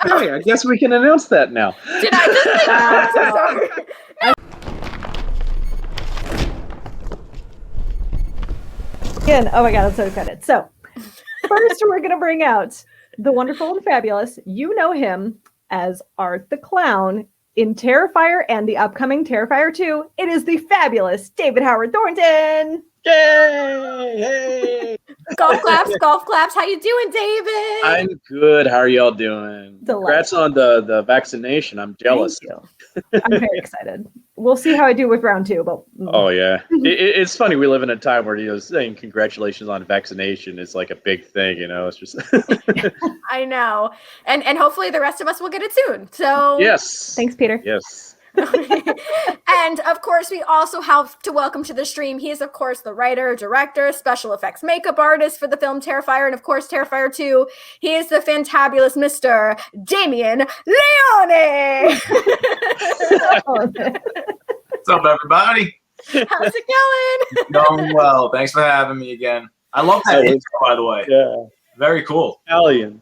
Okay, I guess we can announce that now. Did I just say I'm so sorry. Again, oh my god, I'm so excited. So, first we're going to bring out the wonderful and fabulous. You know him as Art the Clown in Terrifier and the upcoming Terrifier 2. It is the fabulous David Howard Thornton. Yay! Hey! Golf claps. How you doing, David? I'm good. How are y'all doing? Congrats on the vaccination. I'm jealous. Thank you. I'm very excited. We'll see how I do with round 2. But oh yeah, it's funny. We live in a time where saying congratulations on vaccination is like a big thing. It's just. I know, and hopefully the rest of us will get it soon. So yes. Thanks, Peter. Yes. And of course, we also have to welcome to the stream. He is, of course, the writer, director, special effects makeup artist for the film Terrifier, and of course, Terrifier 2. He is the fantabulous Mr. Damien Leone. What's up, everybody? How's it going? Going well. Thanks for having me again. I love that intro, by the way. Yeah. Very cool. Italian.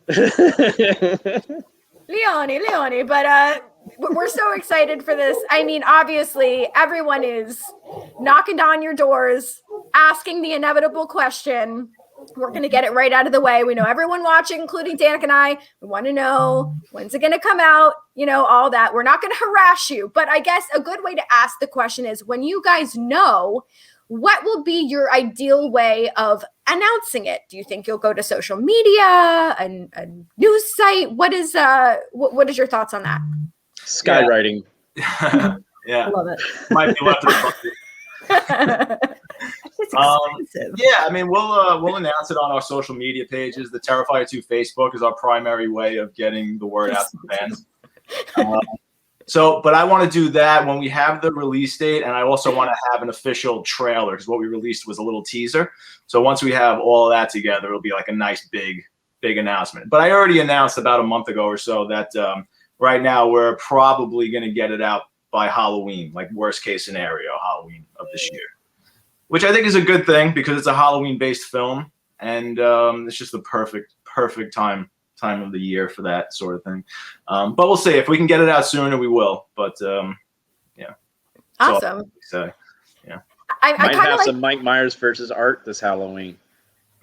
Leone, but we're so excited for this. I mean, obviously, everyone is knocking down your doors, asking the inevitable question. We're going to get it right out of the way. We know everyone watching, including Danica and I, we want to know, when's it going to come out? All that. We're not going to harass you, but I guess a good way to ask the question is, when you guys know, what will be your ideal way of announcing it? Do you think you'll go to social media, a news site? What is your thoughts on that? Skywriting. Yeah. I love it. Might be left of the It's expensive. yeah, I mean, we'll announce it on our social media pages. The Terrifier 2 Facebook is our primary way of getting the word out to the fans. But I want to do that when we have the release date, and I also want to have an official trailer, because what we released was a little teaser. So once we have all of that together, it'll be like a nice big announcement. But I already announced about a month ago or so that right now we're probably going to get it out by Halloween, like worst case scenario, Halloween of this year, which I think is a good thing because it's a Halloween-based film, and it's just the perfect time of the year for that sort of thing. But we'll see. If we can get it out sooner, we will. But yeah. Awesome. So yeah. I might kind have of some Mike Myers versus Art this Halloween.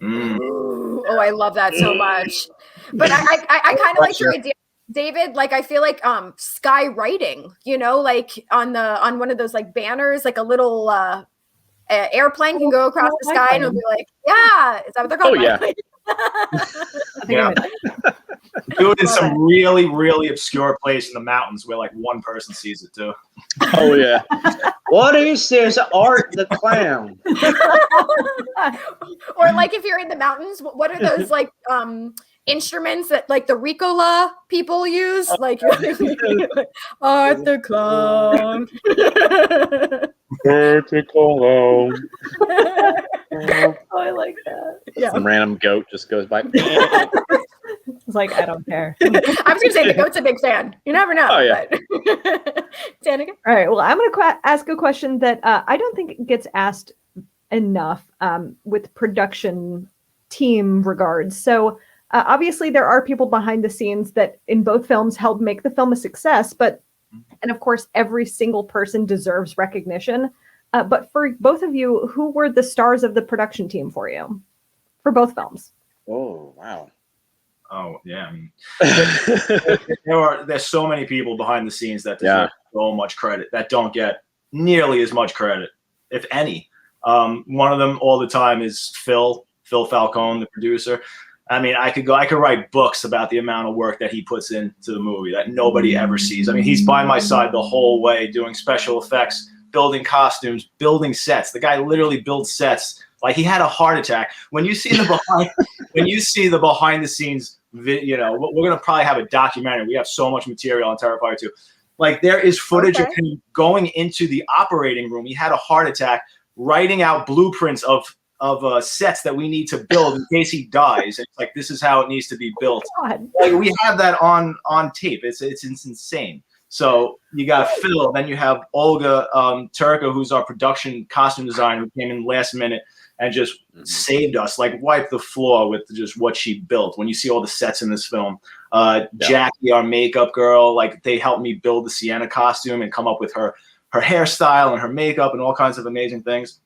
Ooh, I love that so much. But I kind of like your idea, David. Like, I feel like skywriting, like on one of those like banners, like a little airplane can go across the sky and it'll be like, yeah, is that what they're called? Oh yeah. Yeah. Do it in some really, really obscure place in the mountains where like one person sees it too. Oh yeah. What is this Art the Clown? Or like if you're in the mountains, what are those like instruments that like the Ricola people use? Like Art the Clown. Oh, I like that. Yeah. Some random goat just goes by. It's like, I don't care. I was going to say the goat's a big fan. You never know. Oh, yeah. Danica? All right. Well, I'm going to ask a question that I don't think gets asked enough with production team regards. So obviously there are people behind the scenes that in both films helped make the film a success, and of course, every single person deserves recognition. But for both of you, who were the stars of the production team for you for both films? Oh, wow. Oh yeah, I mean, there's so many people behind the scenes that deserve so much credit that don't get nearly as much credit, if any. One of them all the time is Phil Falcone, the producer. I mean, I could write books about the amount of work that he puts into the movie that nobody ever sees. I mean, he's by my side the whole way, doing special effects, building costumes, building sets. The guy literally builds sets. Like, he had a heart attack. When you see the behind the scenes, we're gonna probably have a documentary. We have so much material on Terrifier 2. Like, there is footage of him going into the operating room. He had a heart attack, writing out blueprints of sets that we need to build in case he dies. And it's like, this is how it needs to be built. God. Like, we have that on tape. It's insane. So you got Phil, then you have Olga Turka, who's our production costume designer, who came in last minute and just saved us, like wiped the floor with just what she built. When you see all the sets in this film, Jackie, our makeup girl, like they helped me build the Sienna costume and come up with her hairstyle and her makeup and all kinds of amazing things.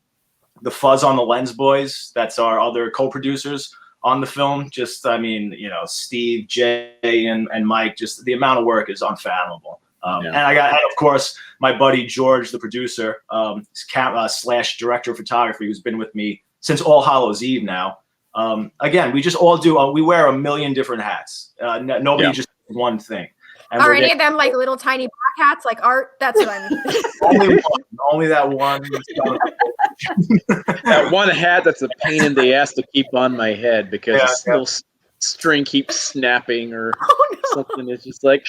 The Fuzz on the Lens boys, that's our other co-producers on the film. Just, I mean, you know, Steve, Jay, and Mike, just the amount of work is unfathomable. And I got, and of course, my buddy George, the producer, slash director of photography, who's been with me since All Hallows Eve now. Again, we just all do, we wear a million different hats. Nobody just does one thing. And are any of them like little tiny black hats, like Art? That's what I mean. only that one. That one hat that's a pain in the ass to keep on my head because the little string keeps snapping or something. It's just like,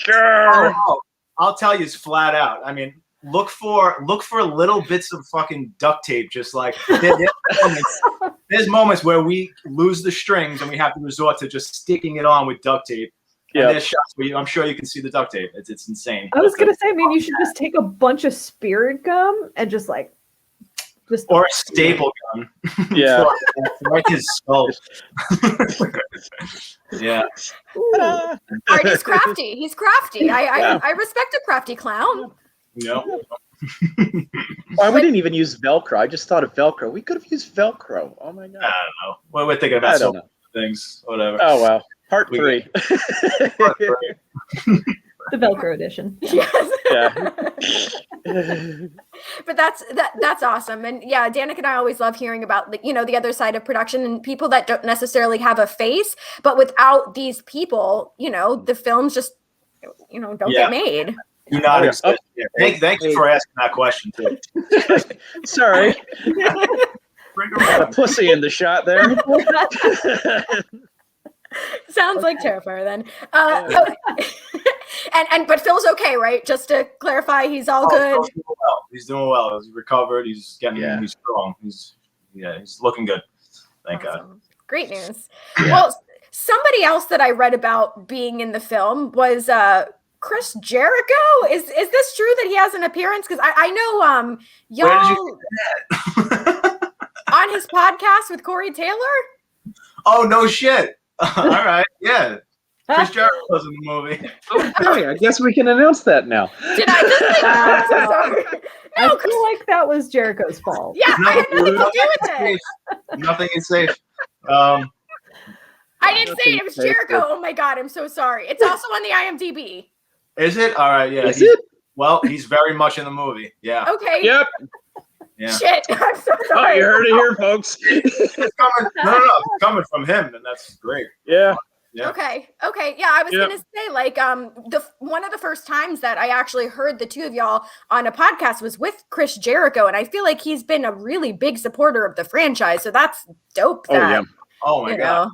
I'll tell you, it's flat out. I mean, look for little bits of fucking duct tape. Just like there's moments where we lose the strings and we have to resort to just sticking it on with duct tape. Yeah, there's shots where I'm sure you can see the duct tape. It's insane. I was gonna say maybe you should just take a bunch of spirit gum and just or a staple gun. Yeah, like his skull. Yeah. Art is crafty. He's crafty. I respect a crafty clown. No. We didn't even use Velcro. I just thought of Velcro. We could have used Velcro. Oh my god. I don't know. Well, we're thinking about some things. Whatever. Oh wow. Part 3. The Velcro edition. Yes. Yeah. But that's awesome. And yeah, Danica and I always love hearing about the other side of production and people that don't necessarily have a face, but without these people, the films just don't get made. Do not exist. Thank you for asking that question too. Sorry. Got a pussy in the shot there. Sounds like Terrifier then. But Phil's okay, right? Just to clarify, he's all good. He's doing well. He's recovered. He's getting. He's strong. He's looking good. Thank God. Great news. Yeah. Well, somebody else that I read about being in the film was Chris Jericho. Is this true that he has an appearance? Because I know y'all Where did you get that? On his podcast with Corey Taylor. Oh no shit. All right, yeah. Chris Jericho's in the movie. Okay, I guess we can announce that now. Did I just I'm so sorry. No, I feel like that was Jericho's fault. Yeah, I had nothing to do with it. Nothing is safe. I didn't say it was Jericho. Oh my god, I'm so sorry. It's also on the IMDb. Is it? All right, yeah. Is it? Well, he's very much in the movie. Yeah. Okay. Yep. Yeah. Shit, I'm so sorry. Oh, you heard it here, folks. It's it's coming from him, and that's great. Yeah. Yeah. Okay. Yeah, I was gonna say, like, one of the first times that I actually heard the two of y'all on a podcast was with Chris Jericho, and I feel like he's been a really big supporter of the franchise. So that's dope. Oh my god.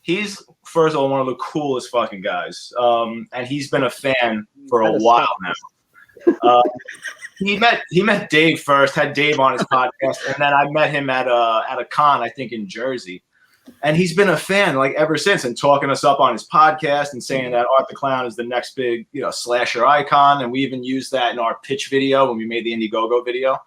He's first of all one of the coolest fucking guys. And he's been a fan for a while now. He met Dave first, had Dave on his podcast, and then I met him at a con, I think in Jersey. And he's been a fan like ever since, and talking us up on his podcast and saying that Art the Clown is the next big, slasher icon. And we even used that in our pitch video when we made the Indiegogo video.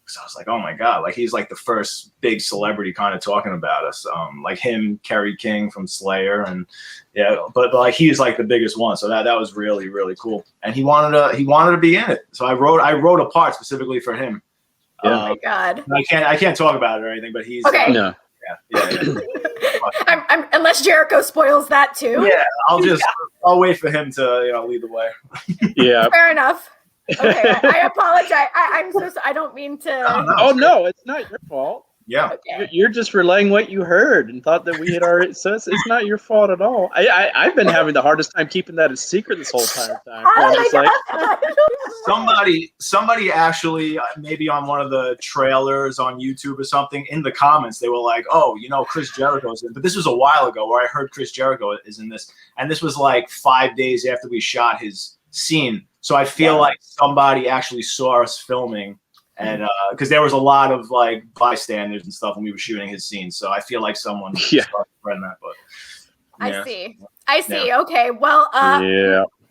So I was like, oh my god, like he's like the first big celebrity kind of talking about us. Like him, Kerry King from Slayer, and but like he's like the biggest one. So that was really, really cool. And he wanted to be in it. So I wrote a part specifically for him. Oh my god. I can't talk about it or anything, but he's okay. No. Yeah. I'm unless Jericho spoils that too. Yeah, I'll wait for him to lead the way. Yeah. Fair enough. Okay, I apologize. I'm so sorry. I don't mean to. Oh no, it's not your fault. Yeah. Okay. You're just relaying what you heard and thought that we had already. So it's not your fault at all. I've been having the hardest time keeping that a secret this whole time. Somebody actually maybe on one of the trailers on YouTube or something in the comments they were like, oh, Chris Jericho's in. But this was a while ago where I heard Chris Jericho is in this, and this was like 5 days after we shot his scene. So I feel like somebody actually saw us filming. And because there was a lot of like bystanders and stuff when we were shooting his scenes, so I feel like someone started spreading that. But I see. Okay, well,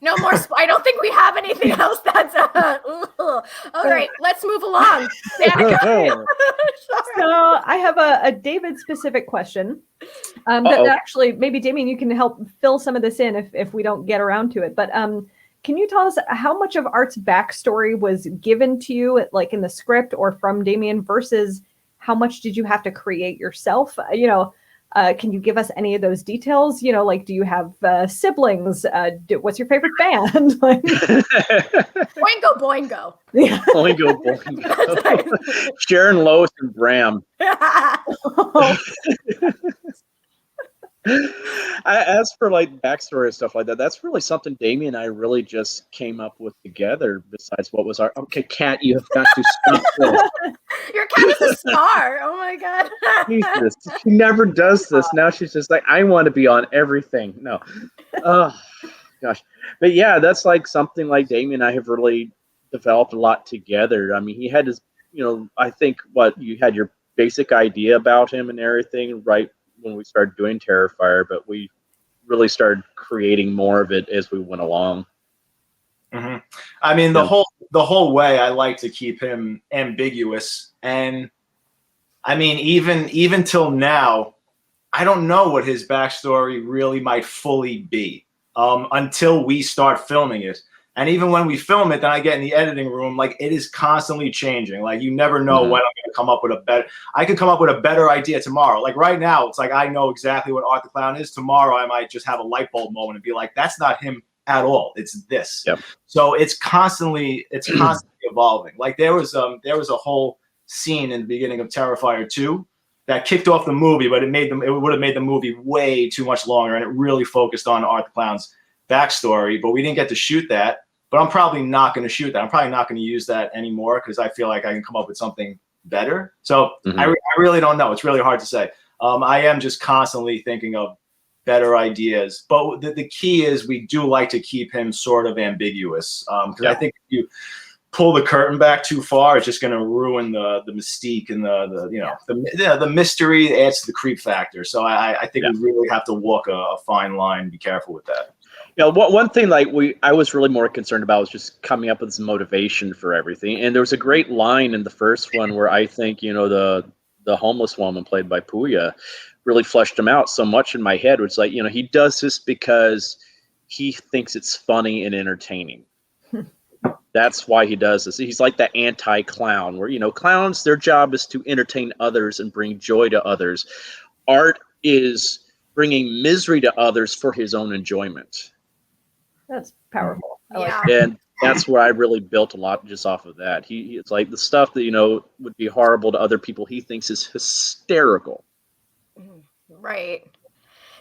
No more. I don't think we have anything else. That's all right. Let's move along. Danica. So I have a David specific question. That actually, maybe Damien, you can help fill some of this in if we don't get around to it. But can you tell us how much of Art's backstory was given to you, like in the script or from Damien, versus how much did you have to create yourself? Can you give us any of those details? Like, do you have siblings? What's your favorite band? Boingo Boingo. Yeah. Boingo Boingo. Sharon, Lois, and Bram. As for like backstory and stuff like that, that's really something Damien and I really just came up with together. Besides what was our cat, you have got to stop this. Your cat is a star. Oh my god. Jesus, she never does this. Now she's just like, I want to be on everything. No, oh gosh, but yeah, that's like something like Damien and I have really developed a lot together. I mean, he had his, I think you had your basic idea about him and everything, right? When we started doing Terrifier, but we really started creating more of it as we went along. Mm-hmm. I mean, the whole way I like to keep him ambiguous, and I mean, even till now, I don't know what his backstory really might fully be until we start filming it. And even when we film it, then I get in the editing room, like it is constantly changing. Like you never know when I'm going to come up with I could come up with a better idea tomorrow. Like right now, it's like I know exactly what Art the Clown is. Tomorrow, I might just have a light bulb moment and be like, that's not him at all. It's this. Yep. So it's constantly evolving. Like there was a whole scene in the beginning of Terrifier 2 that kicked off the movie, but it would have made the movie way too much longer, and it really focused on Art the Clown's backstory, but we didn't get to shoot that. But I'm probably not going to shoot that. I'm probably not going to use that anymore because I feel like I can come up with something better. So I really don't know. It's really hard to say. I am just constantly thinking of better ideas. But the key is we do like to keep him sort of ambiguous because I think if you pull the curtain back too far, it's just going to ruin the mystique and the mystery. It adds to the creep factor. So I think we really have to walk a fine line and be careful with that. One thing I was really more concerned about was just coming up with some motivation for everything. And there was a great line in the first one where I think, the homeless woman played by Puya really fleshed him out so much in my head. It's like, he does this because he thinks it's funny and entertaining. That's why he does this. He's like the anti-clown where, clowns, their job is to entertain others and bring joy to others. Art is bringing misery to others for his own enjoyment. That's powerful. And that's where I really built a lot just off of that. It's like the stuff that, would be horrible to other people, he thinks is hysterical. Right.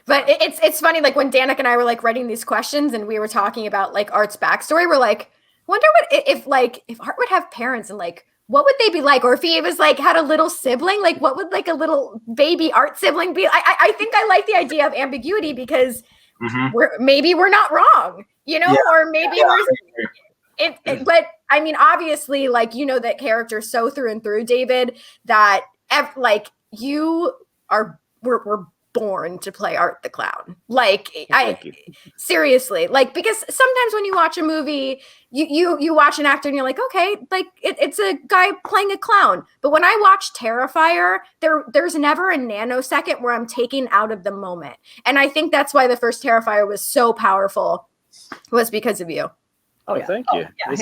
But it's funny, like when Danica and I were like writing these questions and we were talking about like Art's backstory, we're like, wonder if Art would have parents and like, what would they be like? Or if he was like had a little sibling, like what would like a little baby Art sibling be? I think I like the idea of ambiguity because we're not wrong, or maybe but I mean, obviously, like, that character so through and through, David, that like we're born to play Art the Clown. Like seriously, like, because sometimes when you watch a movie, you watch an actor and you're like, okay, like it's a guy playing a clown. But when I watch Terrifier, there's never a nanosecond where I'm taken out of the moment. And I think that's why the first Terrifier was so powerful, was because of you. Oh, yeah. Thank you. Yeah, hands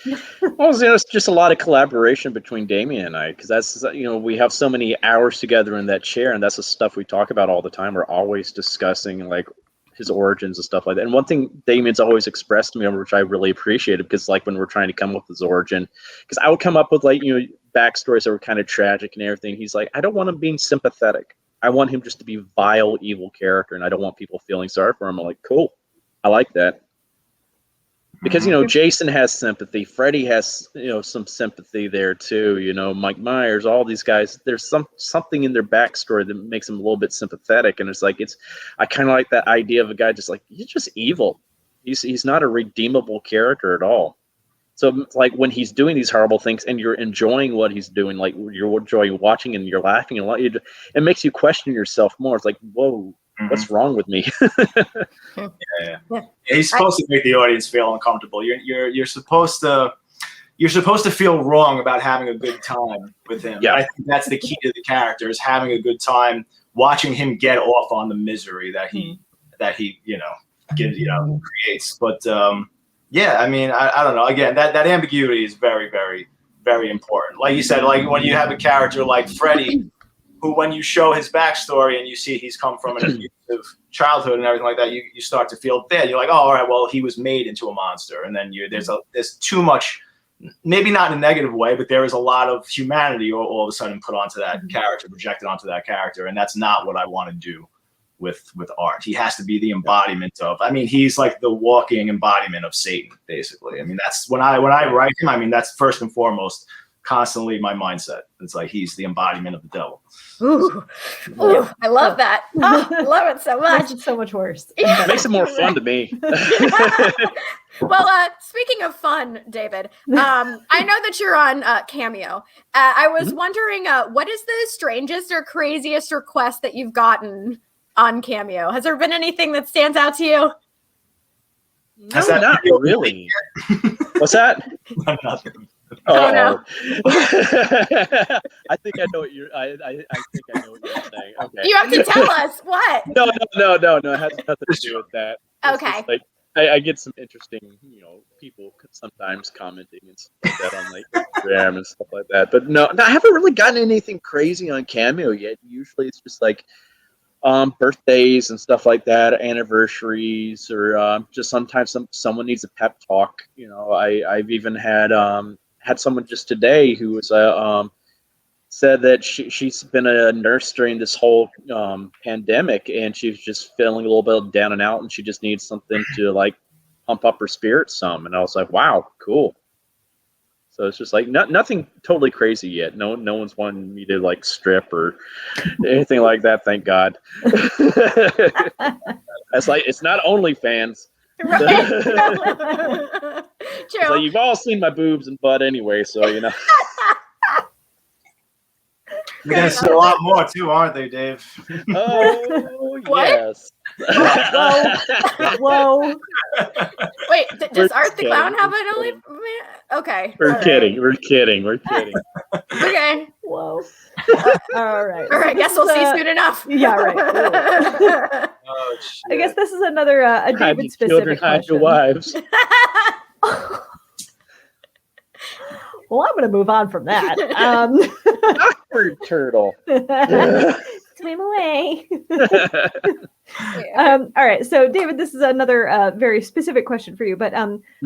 down. It's just a lot of collaboration between Damien and I, because that's, we have so many hours together in that chair, and that's the stuff we talk about all the time. We're always discussing like his origins and stuff like that. And one thing Damien's always expressed to me, which I really appreciated, because like when we're trying to come up with his origin, because I would come up with like, backstories that were kind of tragic and everything. He's like, I don't want him being sympathetic. I want him just to be vile, evil character, and I don't want people feeling sorry for him. I'm like, cool. I like that. Because, Jason has sympathy. Freddy has, some sympathy there too. Mike Myers, all these guys, there's something in their backstory that makes them a little bit sympathetic. And it's like, I kind of like that idea of a guy just like, he's just evil. He's not a redeemable character at all. So like when he's doing these horrible things and you're enjoying what he's doing, like you're enjoying watching and you're laughing and it makes you question yourself more. It's like, whoa, What's wrong with me? Yeah. He's supposed to make the audience feel uncomfortable. You're supposed to feel wrong about having a good time with him. Yeah. I think that's the key to the character, is having a good time watching him get off on the misery that he creates. But yeah, I mean, I don't know. Again, that ambiguity is very, very, very important. Like you said, like when you have a character like Freddy, who, when you show his backstory and you see he's come from an abusive childhood and everything like that, you start to feel bad. You're like, oh, all right, well, he was made into a monster. And then there's too much, maybe not in a negative way, but there is a lot of humanity all of a sudden put onto that character, projected onto that character. And that's not what I want to do with art. He has to be the embodiment of, I mean, he's like the walking embodiment of Satan, basically. I mean, that's when I write him, I mean, that's first and foremost constantly my mindset. It's like he's the embodiment of the devil. Ooh, I love that. Oh, I love it so much. Makes it so much worse. Yeah. It makes it more fun to me. Well, speaking of fun, David, I know that you're on Cameo. I was wondering, what is the strangest or craziest request that you've gotten on Cameo? Has there been anything that stands out to you? No, not really. What's that? Nothing. Oh, no. I think I know what you're. I think I know what you're saying. Okay. You have to tell us what. No. It has nothing to do with that. It's Okay. just like, I get some interesting, people sometimes commenting and stuff like that on like Instagram and stuff like that. But no, I haven't really gotten anything crazy on Cameo yet. Usually, it's just like birthdays and stuff like that, anniversaries, or just sometimes someone needs a pep talk. I've even had someone just today who was said that she's been a nurse during this whole pandemic, and she's just feeling a little bit down and out, and she just needs something to like pump up her spirits some. And I was like, wow, cool. So it's just like nothing totally crazy yet. No one's wanting me to like strip or anything like that. Thank God. That's like, it's not OnlyFans. Right. True. So you've all seen my boobs and butt anyway, so You're gonna see a lot more too, aren't they, Dave? Oh, What? yes. Whoa. Wait, does We're Art the Clown kidding. have an only? Okay. We're all right. kidding. Okay. Whoa. All right. All right. Guess we'll see soon enough. Yeah, right. Oh, shit. I guess this is another a Hide your David children, specific hide your question. wives. Well, I'm going to move on from that. Awkward turtle. Swim away. All right. So, David, this is another very specific question for you. But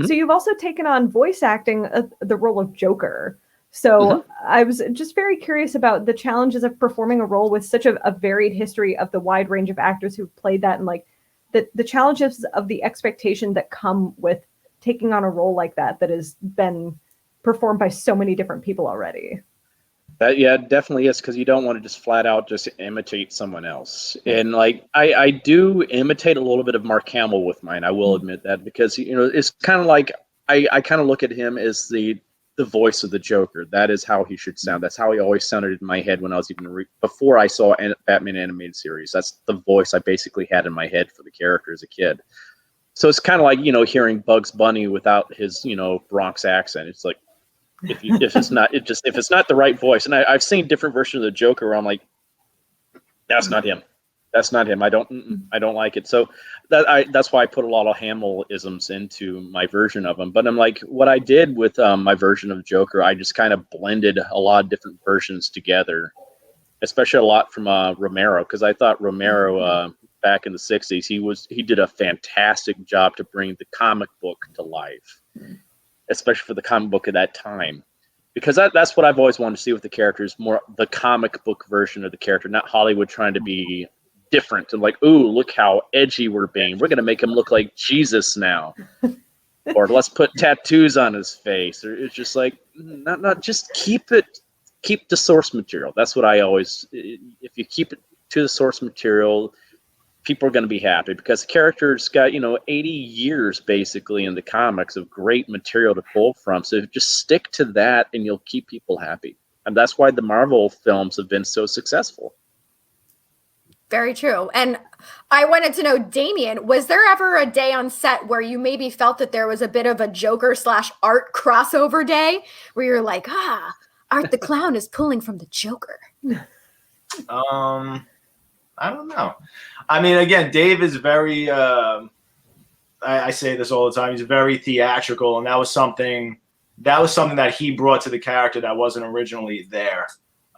so you've also taken on voice acting the role of Joker. So I was just very curious about the challenges of performing a role with such a varied history of the wide range of actors who've played that, and like the challenges of the expectation that come with taking on a role like that has been performed by so many different people already. Yeah, it definitely is, because you don't want to just flat out just imitate someone else. And like I do imitate a little bit of Mark Hamill with mine. I will admit that, because it's kind of like I kind of look at him as the voice of the Joker. That is how he should sound. That's how he always sounded in my head when I was even before I saw Batman animated series. That's the voice I basically had in my head for the character as a kid. So it's kind of like hearing Bugs Bunny without his Bronx accent. It's like if it's not the right voice. And I've seen different versions of the Joker where I'm like, that's not him. That's not him. I don't like it. So that's why I put a lot of Hamill-isms into my version of him. But I'm like, what I did with my version of Joker, I just kind of blended a lot of different versions together, especially a lot from Romero, because I thought Romero back in the 60s, he did a fantastic job to bring the comic book to life, especially for the comic book at that time. Because that's what I've always wanted to see with the characters, more the comic book version of the character, not Hollywood trying to be different and like, ooh, look how edgy we're being. We're going to make him look like Jesus now. Or let's put tattoos on his face. Or it's just like, not just keep the source material. That's what I always, if you keep it to the source material, people are going to be happy, because the character's got 80 years basically in the comics of great material to pull from. So just stick to that and you'll keep people happy. And that's why the Marvel films have been so successful. Very true. And I wanted to know, Damien, was there ever a day on set where you maybe felt that there was a bit of a Joker/Art crossover day where you're like, Art the Clown is pulling from the Joker? I don't know. I mean, again, Dave is very, I say this all the time, he's very theatrical, and that was something that he brought to the character that wasn't originally there.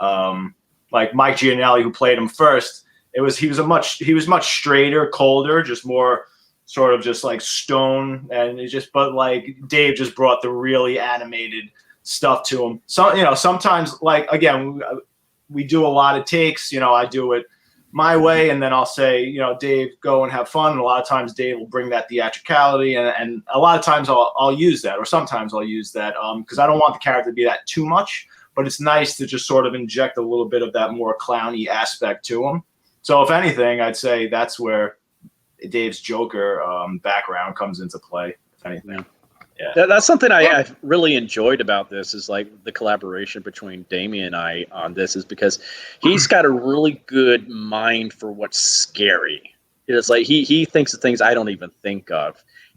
Like Mike Gianelli, who played him first, he was much straighter, colder, just more sort of just like stone, and but like Dave just brought the really animated stuff to him. So sometimes, like, again, we do a lot of takes. I do it my way, and then I'll say, Dave, go and have fun. And a lot of times Dave will bring that theatricality, and a lot of times I'll use that, or sometimes I'll use that because I don't want the character to be that too much, but it's nice to just sort of inject a little bit of that more clowny aspect to him. So if anything, I'd say that's where Dave's Joker background comes into play, if anything. Yeah. That's something I really enjoyed about this, is like the collaboration between Damien and I on this, is because he's got a really good mind for what's scary. It's like he thinks of things I don't even think of.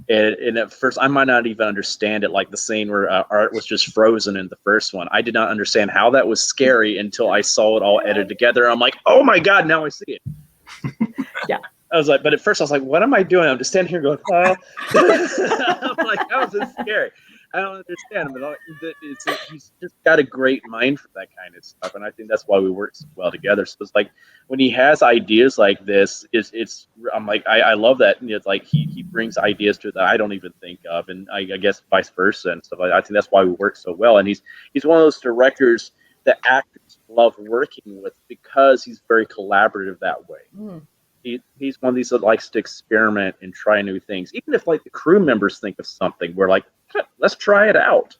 And at first, I might not even understand it, like the scene where Art was just frozen in the first one. I did not understand how that was scary until I saw it all edited together. I'm like, oh my God, now I see it. Yeah. I was like, but at first I was like, what am I doing? I'm just standing here going, I'm like, how is this scary? I don't understand. But he's just got a great mind for that kind of stuff, and I think that's why we work so well together. So it's like when he has ideas like this, I'm like, I love that. It's like he brings ideas to that I don't even think of, and I guess vice versa and stuff. I think that's why we work so well. And he's one of those directors that actors love working with because he's very collaborative that way. Mm. He's one of these that likes to experiment and try new things, even if like the crew members think of something. We're like, let's try it out.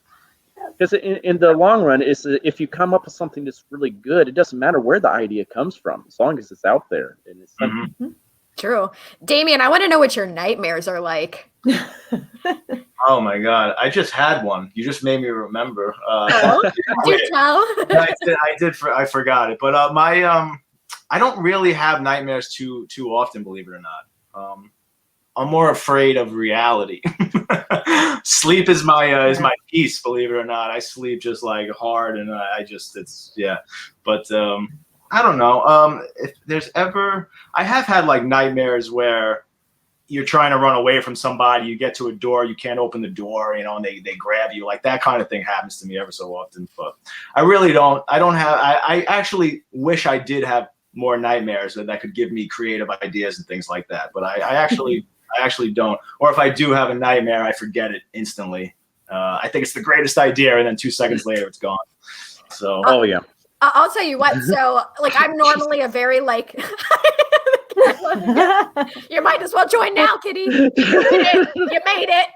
Because in the long run, if you come up with something that's really good, it doesn't matter where the idea comes from, as long as it's out there. And it's True. Damien, I want to know what your nightmares are like. Oh my God, I just had one. You just made me remember. Do tell. I forgot it. But I don't really have nightmares too often, believe it or not. I'm more afraid of reality. Sleep is my peace, believe it or not. I sleep just like hard, and But I don't know. If there's ever, I have had like nightmares where you're trying to run away from somebody, you get to a door, you can't open the door, and they grab you. Like that kind of thing happens to me ever so often. But I really don't. I actually wish I did have more nightmares that could give me creative ideas and things like that. But I actually don't. Or if I do have a nightmare, I forget it instantly. I think it's the greatest idea, and then 2 seconds later, it's gone. So. Oh yeah. I'll tell you what. So, like, I'm normally a very like. You might as well join now, Kitty. You made it.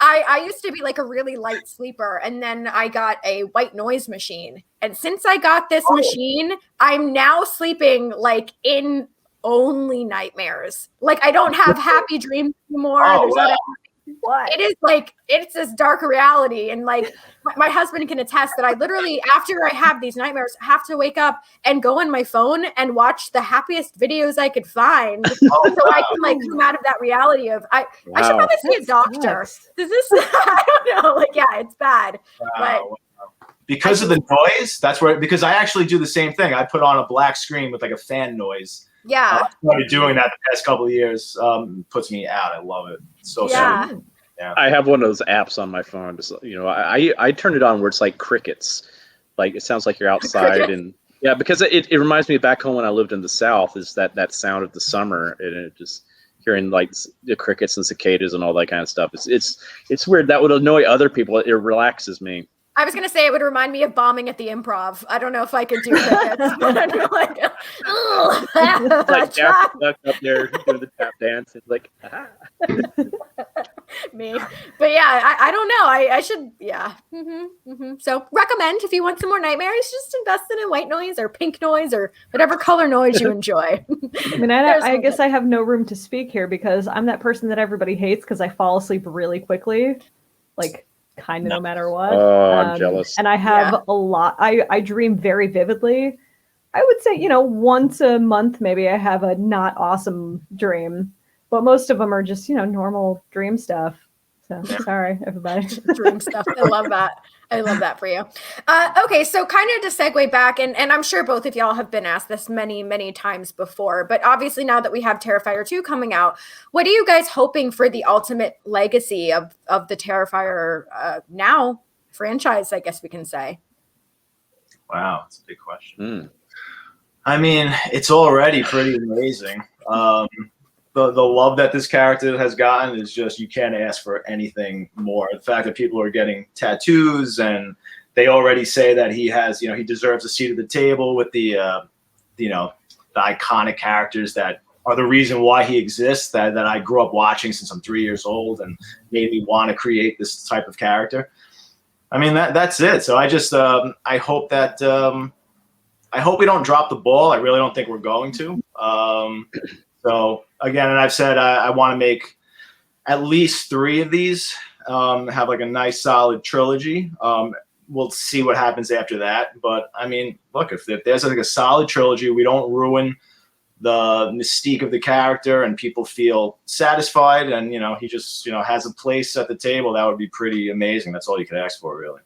I used to be like a really light sleeper, and then I got a white noise machine. And since I got this machine, I'm now sleeping like in only nightmares. Like I don't have happy dreams anymore. What? It is like, it's this dark reality. And like my husband can attest that I literally, after I have these nightmares, have to wake up and go on my phone and watch the happiest videos I could find. So I can like come out of that reality of, I should probably see a doctor. Does this, I don't know. Like, yeah, it's bad. Wow. But because of the noise, because I actually do the same thing. I put on a black screen with like a fan noise. Yeah. I started doing that the past couple of years. Puts me out. I love it. So yeah. Yeah. I have one of those apps on my phone. Just, I turn it on where it's like crickets. Like it sounds like you're outside and because it reminds me of back home when I lived in the South, is that sound of the summer, and it just hearing like the crickets and cicadas and all that kind of stuff. It's weird. That would annoy other people. It relaxes me. I was gonna say it would remind me of bombing at the Improv. I don't know if I could do that. But I'd be like, like Jack up there doing the tap dance. It's like me. But yeah, I don't know. I should So recommend, if you want some more nightmares, just invest in a white noise or pink noise or whatever color noise you enjoy. I mean, I guess I have no room to speak here because I'm that person that everybody hates because I fall asleep really quickly. Like kind of no matter what. Oh, I'm jealous. And I have a lot. I dream very vividly. I would say, once a month, maybe I have a not awesome dream, but most of them are just, normal dream stuff. So sorry, everybody. Dream stuff. I love that. I love that for you. Okay, so kind of to segue back, and I'm sure both of y'all have been asked this many, many times before, but obviously now that we have Terrifier 2 coming out, what are you guys hoping for the ultimate legacy of the Terrifier now franchise, I guess we can say? Wow, that's a big question. I mean, it's already pretty amazing. The love that this character has gotten is just, you can't ask for anything more. The fact that people are getting tattoos and they already say that he has, he deserves a seat at the table with the iconic characters that are the reason why he exists, that I grew up watching since I'm 3 years old and made me want to create this type of character. I mean, that's it. So I just, I hope that, I hope we don't drop the ball. I really don't think we're going to. So again, and I've said I want to make at least 3 of these, have like a nice solid trilogy. We'll see what happens after that. But I mean, look, if there's like a solid trilogy, we don't ruin the mystique of the character and people feel satisfied and, he just, has a place at the table, that would be pretty amazing. That's all you could ask for, really.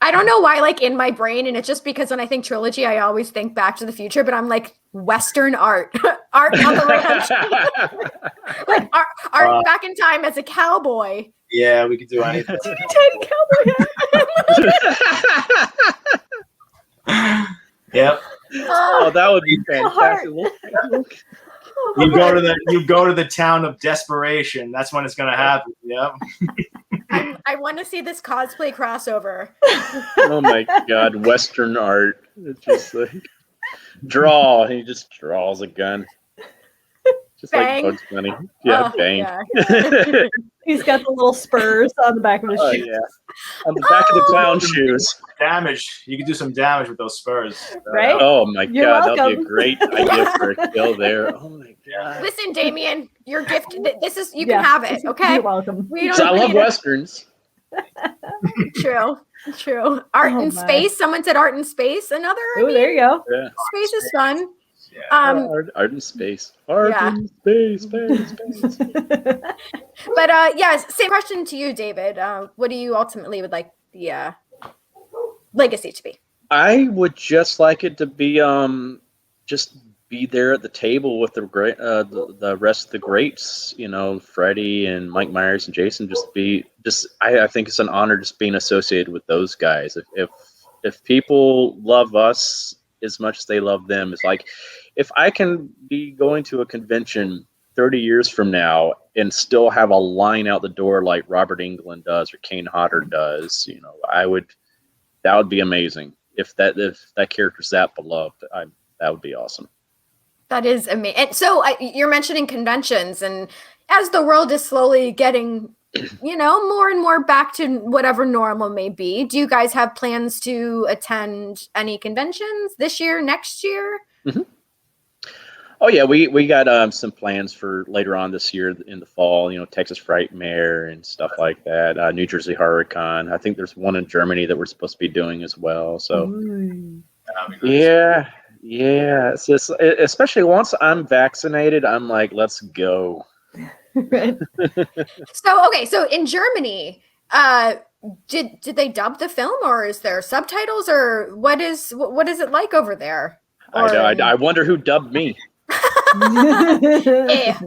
I don't know why, like in my brain, and it's just because when I think trilogy, I always think Back to the Future, but I'm like Western art, art on the ranch, like art back in time as a cowboy. Yeah, we could do anything. Teeny tiny cowboy. Yep. Oh, that would be fantastic. You go to the town of desperation. That's when it's gonna happen. Yep. I want to see this cosplay crossover. Oh my God, Western art. It's just like draw. He just draws a gun. Just Bang. like Bugs Bunny. Yeah, bang. Yeah. He's got the little spurs on the back of his shoes. Yeah. On the back of the clown shoes. Damage. You could do some damage with those spurs. Right? Oh my You're God, that'd be a welcome. great idea for a kill there. Oh my God. Listen, Damien, your gift. This is you can have it. Okay. You're welcome. We don't. So I love need it. Westerns. True. Art Oh in my. space. Someone said art in space. Another. I Oh, mean, there you go. Yeah. space is fun. Yeah. Art in space. Art Yeah. in space. But yes, same question to you, David. What do you ultimately would like the legacy to be? I would just like it to be just be there at the table with the great the rest of the greats, Freddie and Mike Myers and Jason. I think it's an honor just being associated with those guys. If people love us as much as they love them, it's like if I can be going to a convention 30 years from now and still have a line out the door like Robert Englund does or Kane Hodder does, that would be amazing. If that character's that beloved, that would be awesome. That is amazing. And so you're mentioning conventions, and as the world is slowly getting, more and more back to whatever normal may be, do you guys have plans to attend any conventions this year, next year? Mm-hmm. Oh yeah, we got some plans for later on this year in the fall. Texas Frightmare and stuff like that. New Jersey Horror-Con. I think there's one in Germany that we're supposed to be doing as well. So yeah. It's just, especially once I'm vaccinated, I'm like, let's go. Right. So in Germany, did they dub the film, or is there subtitles, or what is it like over there? I wonder who dubbed me. Yeah.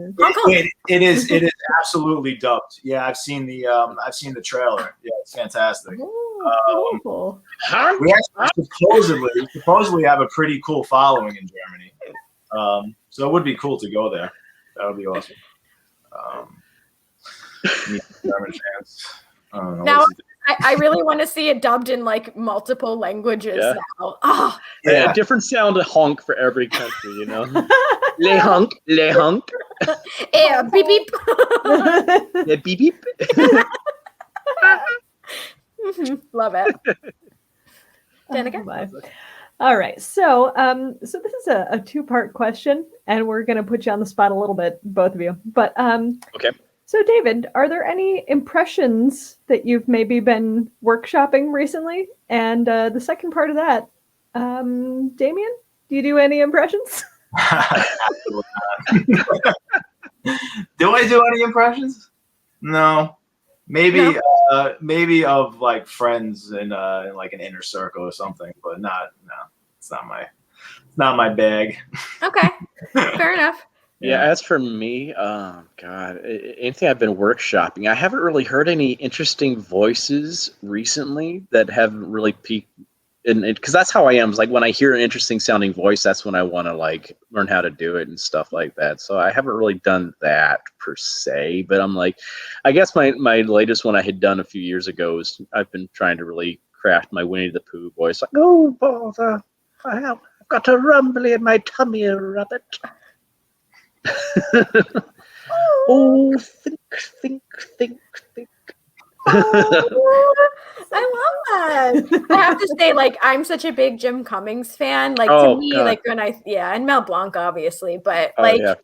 It is absolutely dubbed. Yeah, I've seen the trailer. Yeah, it's fantastic. Oh, cool. We actually supposedly have a pretty cool following in Germany. So it would be cool to go there. That would be awesome. Meet German fans. Now I really want to see it dubbed in like multiple languages now. Oh. Yeah, different sound of honk for every country, Le honk, le honk. Yeah, beep beep. Yeah, beep beep. Love it. Oh, my. All right, so this is a 2-part question, and we're going to put you on the spot a little bit, both of you. But okay. So, David, are there any impressions that you've maybe been workshopping recently? And the second part of that, Damien, Do you do any impressions? Absolutely not. Do I do any impressions? No. Maybe maybe of like friends in like an inner circle or something, but it's not my bag. Okay, fair enough. Yeah, as for me, oh God, anything I've been workshopping, I haven't really heard any interesting voices recently that haven't really piqued. Because that's how I am. Is like when I hear an interesting sounding voice, that's when I want to like learn how to do it and stuff like that. So I haven't really done that per se, but I'm like, I guess my latest one I had done a few years ago is I've been trying to really craft my Winnie the Pooh voice. Like, oh bother, I've got a rumbly in my tummy, rabbit. Oh, think. Oh, I love that. I have to say, like, I'm such a big Jim Cummings fan. Like, to me, God. like when and Mel Blanc, obviously, but Yeah.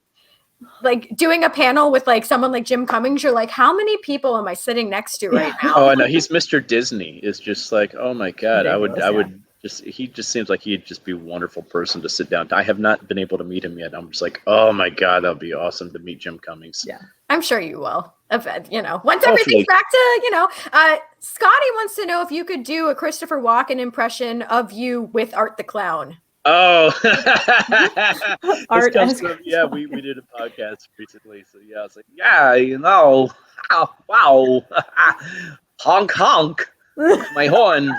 like doing a panel with like someone like Jim Cummings, you're like, how many people am I sitting next to right now? Oh, I know. He's Mr. Disney. It's just like, oh my God, I would he just seems like he'd just be a wonderful person to sit down. I have not been able to meet him yet. I'm just like, oh my God, that'd be awesome to meet Jim Cummings. Yeah. I'm sure you will. Once everything's back to, Scotty wants to know if you could do a Christopher Walken impression of you with Art the Clown. Oh, Art we did a podcast recently. So yeah, I was like, wow, honk honk, my horn.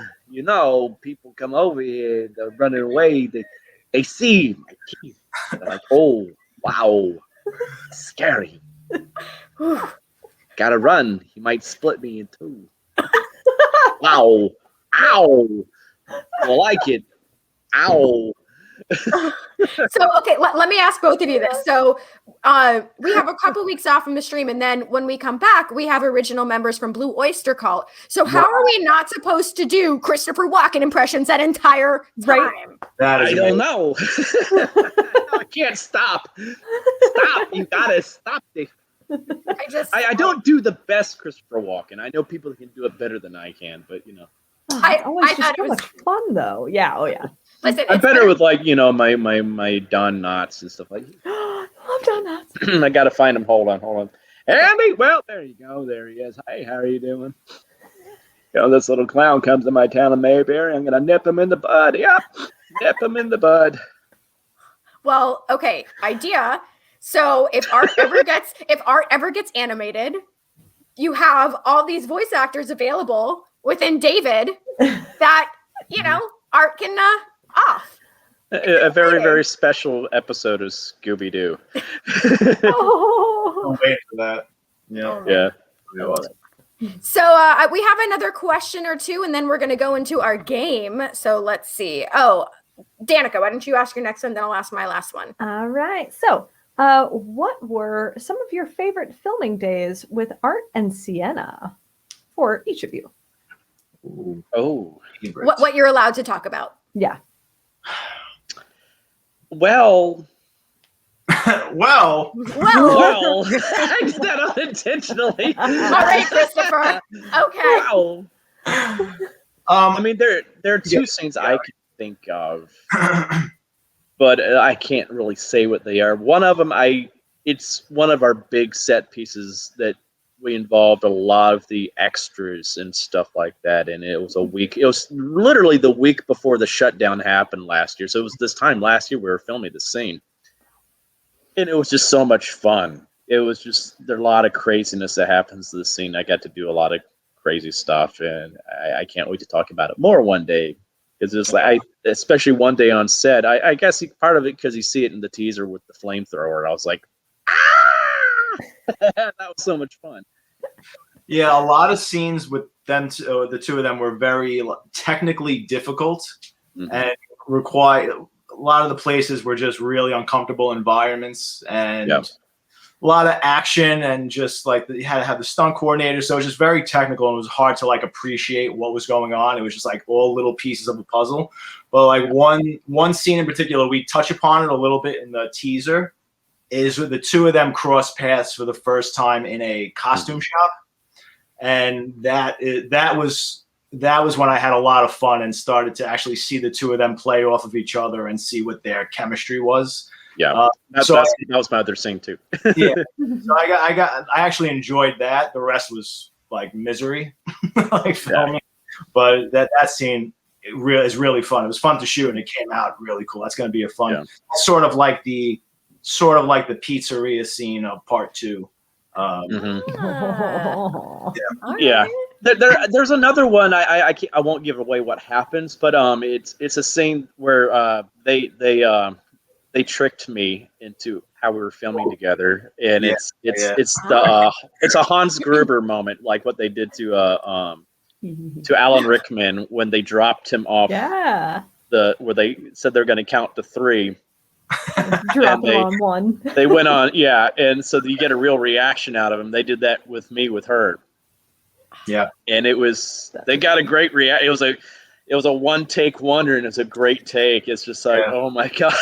People come over here, they're running away. They see my teeth. They're like, oh, wow, scary. Gotta run. He might split me in two. Wow. Ow. I like it. Ow. So, okay, let me ask both of you this. So we have a couple weeks off from the stream, and then when we come back, we have original members from Blue Oyster Cult. So how are we not supposed to do Christopher Walken impressions that entire time? I don't know. I can't stop. Stop. You gotta stop this. I don't do the best Christopher Walken. I know people can do it better than I can, but I thought it was much fun though. Yeah. Oh yeah. Listen, I'm better with like my Don Knotts and stuff like that. I love Don Knotts. I gotta find him. Hold on. Andy, well, there you go. There he is. Hey, how are you doing? This little clown comes to my town of Mayberry. I'm gonna nip him in the bud. Yep, nip him in the bud. Well, okay, idea. So if Art ever gets animated, you have all these voice actors available within David that Art can off. A very, very special episode of Scooby Doo. Oh, I'm waiting for that. Yeah. So we have another question or two, and then we're going to go into our game. So let's see. Oh, Danica, why don't you ask your next one? Then I'll ask my last one. all right. So, what were some of your favorite filming days with Art and Sienna for each of you? Oh. What you're allowed to talk about? Yeah. Well, Well, I did that unintentionally. all right, Christopher. Okay. Wow. I mean, there are two scenes I can think of, but I can't really say what they are. One of them, it's one of our big set pieces that we involved a lot of the extras and stuff like that. And it was literally the week before the shutdown happened last year. So it was this time last year we were filming the scene. And it was just so much fun. It was just, there's a lot of craziness that happens to the scene. I got to do a lot of crazy stuff, and I can't wait to talk about it more one day. It's just like, especially one day on set, I guess part of it because you see it in the teaser with the flamethrower. I was like, that was so much fun. Yeah, a lot of scenes with them, the two of them, were very technically difficult and require a lot of the places were just really uncomfortable environments and a lot of action, and just like you had to have the stunt coordinator, so it was just very technical, and it was hard to like appreciate what was going on. It was just like all little pieces of a puzzle. But like one scene in particular, we touch upon it a little bit in the teaser, is with the two of them cross paths for the first time in a costume shop. And that was that was when I had a lot of fun and started to actually see the two of them play off of each other and see what their chemistry was. Yeah, that was my other scene too. Yeah, so I actually enjoyed that. The rest was like misery, like filming. Yeah. But that scene is really fun. It was fun to shoot, and it came out really cool. That's going to be a fun, sort of like the pizzeria scene of part 2. There's another one. I won't give away what happens, but it's a scene where they tricked me into how we were filming together, and it's a Hans Gruber moment, like what they did to Alan Rickman when they dropped him off. Yeah. Where they said they're going to count to 3. Drop him on 1. They went on, and so you get a real reaction out of him. They did that with me with her. Yeah, and they got a great reaction. It was a one take wonder, and it's a great take. It's just like, oh my god!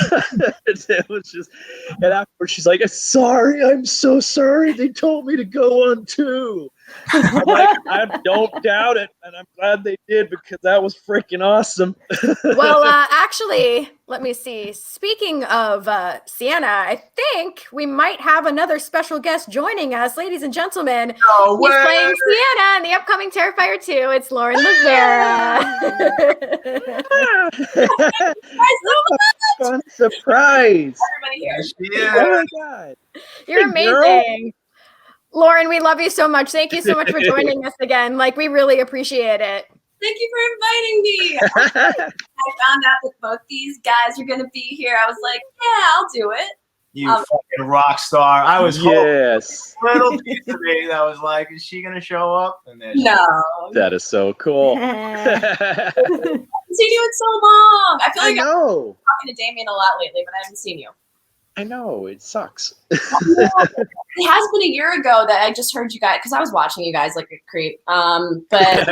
It was just, and afterwards she's like, "Sorry, I'm so sorry. They told me to go on 2." I'm like, I don't doubt it, and I'm glad they did because that was freaking awesome. Well, actually, let me see. Speaking of Sienna, I think we might have another special guest joining us, ladies and gentlemen. No way. He's playing Sienna in the upcoming Terrifier 2. It's Lauren LaVera. Fun surprise! Everybody here. Yeah. Oh my god! You're amazing. Lauren, we love you so much. Thank you so much for joining us again. Like, we really appreciate it. Thank you for inviting me. I found out that both these guys are going to be here. I was like, yeah, I'll do it. You fucking rock star. I was hoping a little piece of me that was like, is she going to show up? And then that is so cool. I've seen you in so long. I feel like I'm talking to Damien a lot lately, but I haven't seen you. I know, it sucks. It has been a year ago that I just heard you guys, because I was watching you guys like a creep. But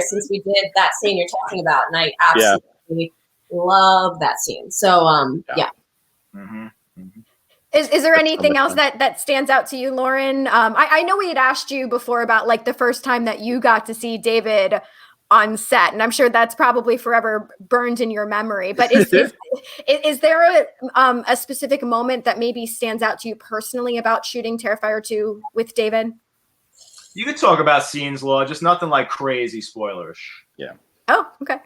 since we did that scene you're talking about, and I absolutely love that scene. So, Is there anything else that stands out to you, Lauren? I know we had asked you before about like the first time that you got to see David on set, and I'm sure that's probably forever burned in your memory. But is there a specific moment that maybe stands out to you personally about shooting Terrifier 2 with David? You could talk about scenes, Law, just nothing like crazy spoilerish. Yeah. Oh, okay.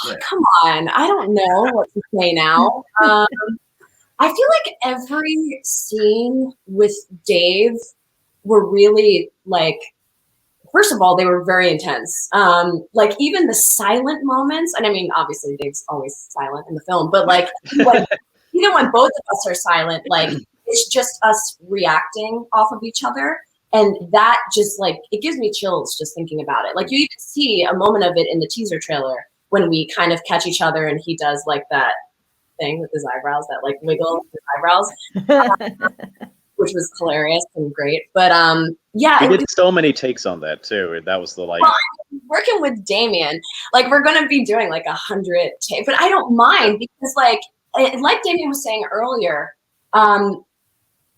Yeah. Come on, I don't know what to say now. I feel like every scene with Dave were really like. First of all, they were very intense. Like even the silent moments, and I mean, obviously Dave's always silent in the film, but like even when both of us are silent, like it's just us reacting off of each other. And that just like, it gives me chills just thinking about it. Like you even see a moment of it in the teaser trailer when we kind of catch each other and he does like that thing with his eyebrows, that like wiggle with his eyebrows. Which was hilarious and great. But we did so many takes on that too. That was the like working with Damien, like we're gonna be doing like 100 takes, but I don't mind because like Damien was saying earlier,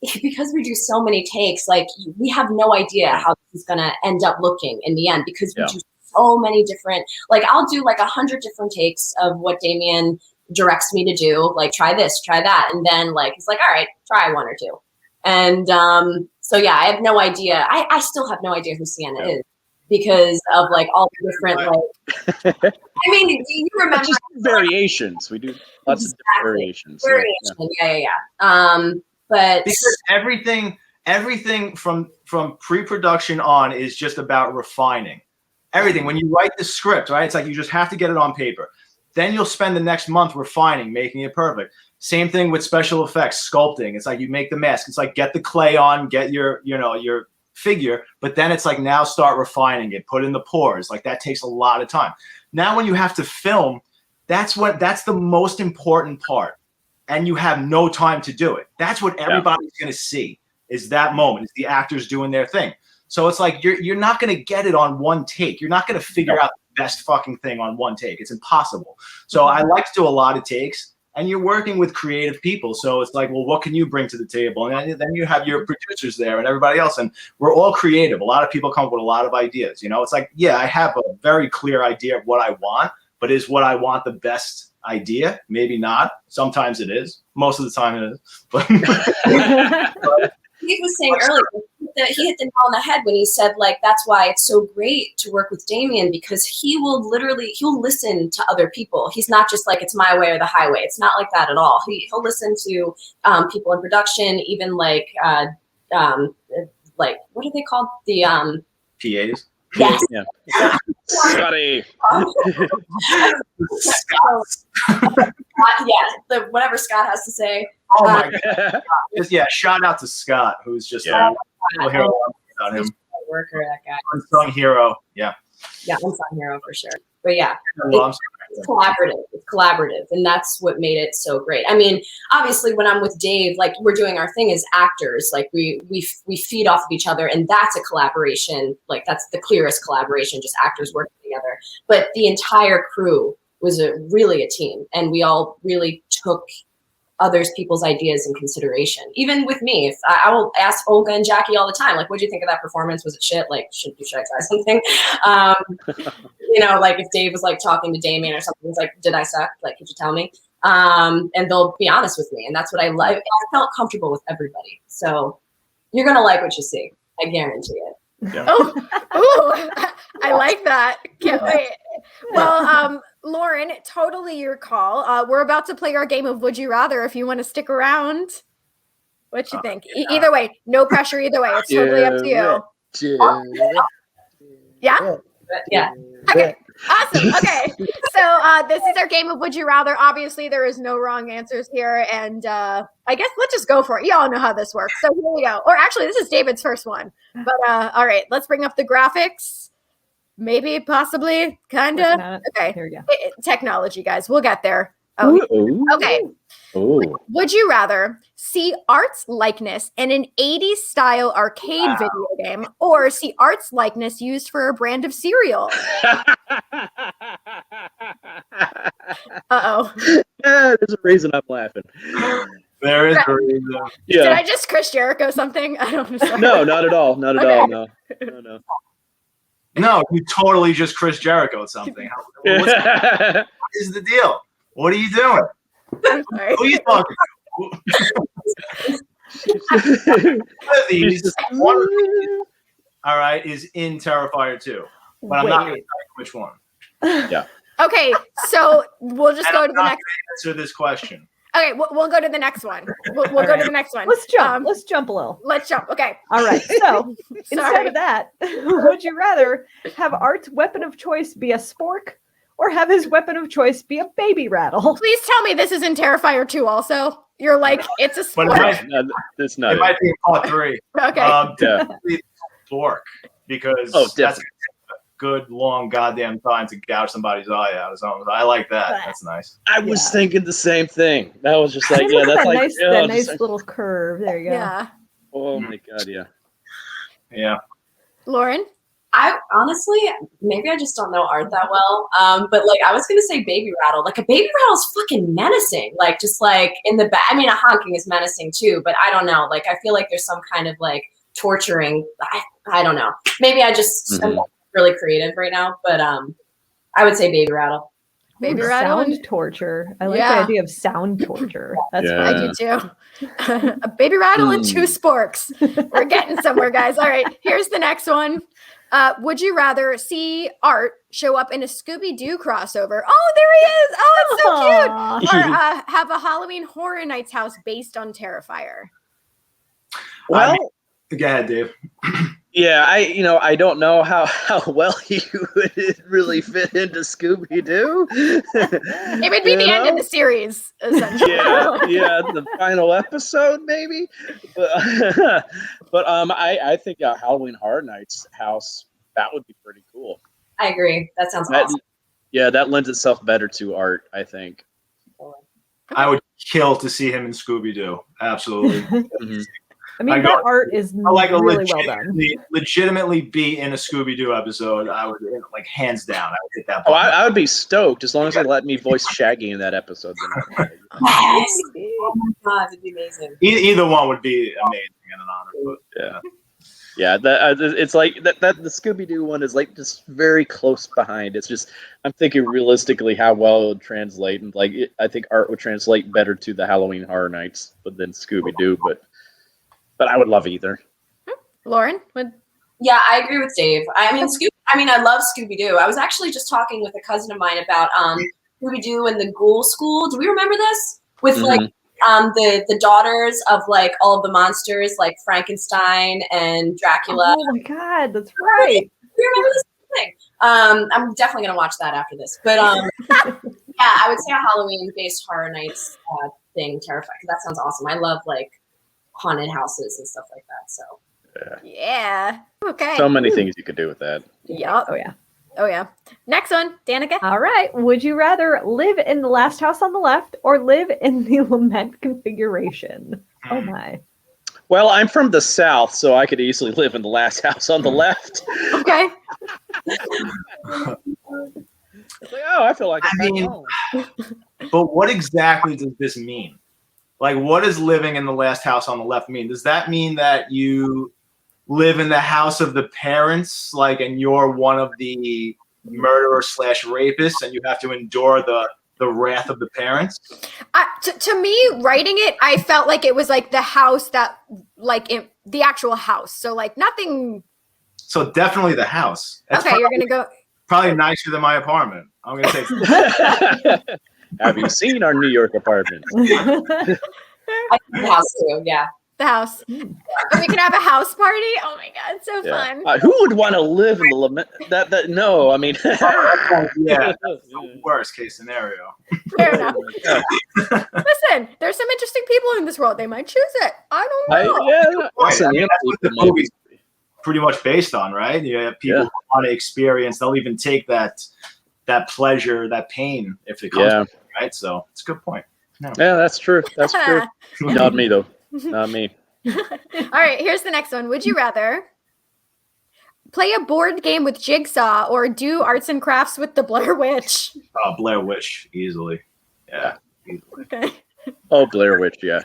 because we do so many takes, like we have no idea how this is gonna end up looking in the end because we do so many different, like I'll do like 100 different takes of what Damien directs me to do, like try this, try that, and then like it's like, all right, try 1 or 2. And so, yeah, I have no idea. I still have no idea who Sienna is because of like all the different, like, I mean, you remember just variations. We do lots of different variations. But because everything from pre-production on is just about refining everything. When you write the script, right, it's like you just have to get it on paper. Then you'll spend the next month refining, making it perfect. Same thing with special effects, sculpting. It's like you make the mask. It's like get the clay on, get your figure, but then it's like now start refining it, put in the pores. Like that takes a lot of time. Now when you have to film, that's the most important part. And you have no time to do it. That's what everybody's going to see is that moment. It's the actors doing their thing. So it's like you're not going to get it on one take. You're not going to figure out the best fucking thing on one take. It's impossible. So I like to do a lot of takes. and you're working with creative people. So it's like, well, what can you bring to the table? And then you have your producers there and everybody else, and we're all creative. A lot of people come up with a lot of ideas. You know, it's like, yeah, I have a very clear idea of what I want, but is what I want the best idea? Maybe not. Sometimes it is. Most of the time it is. But he was saying earlier that he hit the nail on the head when he said, like, that's why it's so great to work with Damien, because he'll listen to other people. He's not just like, it's my way or the highway. It's not like that at all. He'll listen to people in production, even like what are they called? The PAs. Yes. Yeah. Scotty. Whatever Scott has to say. Oh my God. Yeah, shout out to Scott, who's just a hero about him. Worker, that guy. Unsung hero. Yeah. Yeah, unsung hero for sure. But yeah, Well, it's collaborative. It's collaborative, and that's what made it so great. I mean, obviously, when I'm with Dave, like, we're doing our thing as actors. Like, we feed off of each other, and that's a collaboration. Like, that's the clearest collaboration, just actors working together. But the entire crew was really a team, and we all really took people's ideas in consideration. Even with me, if I will ask Olga and Jackie all the time, like, what do you think of that performance? Was it shit? Like, should I try something? You know, like, if Dave was like talking to Damien or something, it's like, did I suck? Like, could you tell me? And they'll be honest with me, and that's what I like. I felt comfortable with everybody, so you're gonna like what you see. I guarantee it. Yeah. I like that. Can't wait. Well, Lauren, totally your call. We're about to play our game of Would You Rather if you want to stick around. What you think? Either way, no pressure either way. It's totally up to you. Yeah? Yeah. Okay. Awesome. Okay. So this is our game of Would You Rather. Obviously, there is no wrong answers here. And I guess let's just go for it. Y'all know how this works. So here we go. Or actually, this is David's first one. But all right, let's bring up the graphics. Maybe, possibly, kind of. Okay. Here we go. Technology, guys. We'll get there. Oh, okay. Ooh. Would you rather see Art's likeness in an 80s style arcade video game or see Art's likeness used for a brand of cereal? Uh-oh. Yeah, there's a reason I'm laughing. There is a reason. Did Yeah. I just Chris Jericho something? I don't know. No, not at all. Not at all. No. No. No, you totally just Chris Jericho something. What is the deal? What are you doing? I'm sorry. Who are you talking to? One of these, all right, is in Terrifier 2. But I'm not going to tell you which one. Okay, so we'll just And go I'm to the not next. gonna answer this question. Okay, we'll go to the next one. We'll go to the next one. Let's jump. Let's jump a little. Let's jump. Okay. All right. So instead Sorry. of that, would you rather have Art's weapon of choice be a spork or have his weapon of choice be a baby rattle? Please tell me this is in Terrifier 2 also. You're like, it's a But sport. It's not. it might be in part 3. Okay. Definitely Fork, because that's definitely. a good long goddamn time to gouge somebody's eye out or something. I like that. That's nice. I was thinking the same thing. That was just like, Look yeah, at that's that like, nice, yeah, that just nice little curve. There you go. Yeah. oh my God, yeah. Yeah. Lauren? I honestly, maybe I just don't know Art that well. But like, I was gonna say baby rattle. Like, a baby rattle is fucking menacing. Like, just like in the back. I mean, a honking is menacing too, but I don't know. Like, I feel like there's some kind of like torturing. I don't know. Maybe I just am really creative right now, but I would say baby rattle. Baby rattle? Sound torture. I like Yeah. the idea of sound torture. That's Yeah. I do too. A baby rattle and 2 sporks. We're getting somewhere, guys. All right, here's the next one. Would you rather see Art show up in a Scooby-Doo crossover? Oh, there he is. Oh, it's so cute. Or have a Halloween Horror Nights house based on Terrifier? Well, Go ahead, Dave. yeah, I don't know how well he would really fit into Scooby-Doo. It would be the end of the series, essentially. yeah, the final episode maybe. But I think Halloween Horror Nights house, that would be pretty cool. I agree. That sounds awesome. Yeah, that lends itself better to Art, I think. I would kill to see him in Scooby-Doo. Absolutely. I mean, that art is really well done. Legitimately be in a Scooby-Doo episode, I would, like, hands down, I would hit that Oh, button. I would be stoked as long as they let me voice Shaggy in that episode. Yes. Oh my god, it'd be amazing. Either one would be amazing and an honor. But, yeah. Yeah, it's like that the Scooby-Doo one is like just very close behind. It's just I'm thinking realistically how well it would translate, and like I think art would translate better to the Halloween Horror Nights than Scooby-Doo, but I would love either. Lauren, Yeah, I agree with Dave. I love Scooby-Doo. I was actually just talking with a cousin of mine about Scooby-Doo and the Ghoul School. Do we remember this? With like the daughters of like all of the monsters, like Frankenstein and Dracula. Oh my god, that's right. Do you remember this thing? I'm definitely gonna watch that after this. But yeah, I would say a Halloween-based Horror Nights thing, Terrifier, because that sounds awesome. I love like haunted houses and stuff like that. So yeah. Okay. So many things you could do with that. Yep. Oh yeah. Next one, Danica. All right. Would you rather live in the last house on the left or live in the lament configuration? Oh my. Well, I'm from the South, so I could easily live in the last house on the left. Okay. It's like, oh, I feel like I'm back home. But what exactly does this mean? Like, what does living in the last house on the left mean? Does that mean that you live in the house of the parents, like, and you're one of the murderer/rapists, and you have to endure the wrath of the parents? To me, writing it, I felt like it was like the house that, like, the actual house. So, like, nothing. So definitely the house. That's okay, you're gonna go. Probably nicer than my apartment. I'm gonna say. Have you seen our New York apartments? I think the house too. Yeah. The house. And we can have a house party. Oh my god, so fun. Who would want to live in the lament? That no, I mean, yeah, that's the worst case scenario. Fair enough. Listen, there's some interesting people in this world. They might choose it. I don't know. That's what the movie's pretty much based on, right? You have people who want to experience. They'll even take that pleasure, that pain, if it comes. To it, right. So it's a good point. No. Yeah, that's true. That's true. Not me though. Not me. All right, here's the next one. Would you rather play a board game with Jigsaw or do arts and crafts with the Blair Witch? Blair Witch, easily. Yeah. Easily. Okay. Oh, Blair Witch, yeah.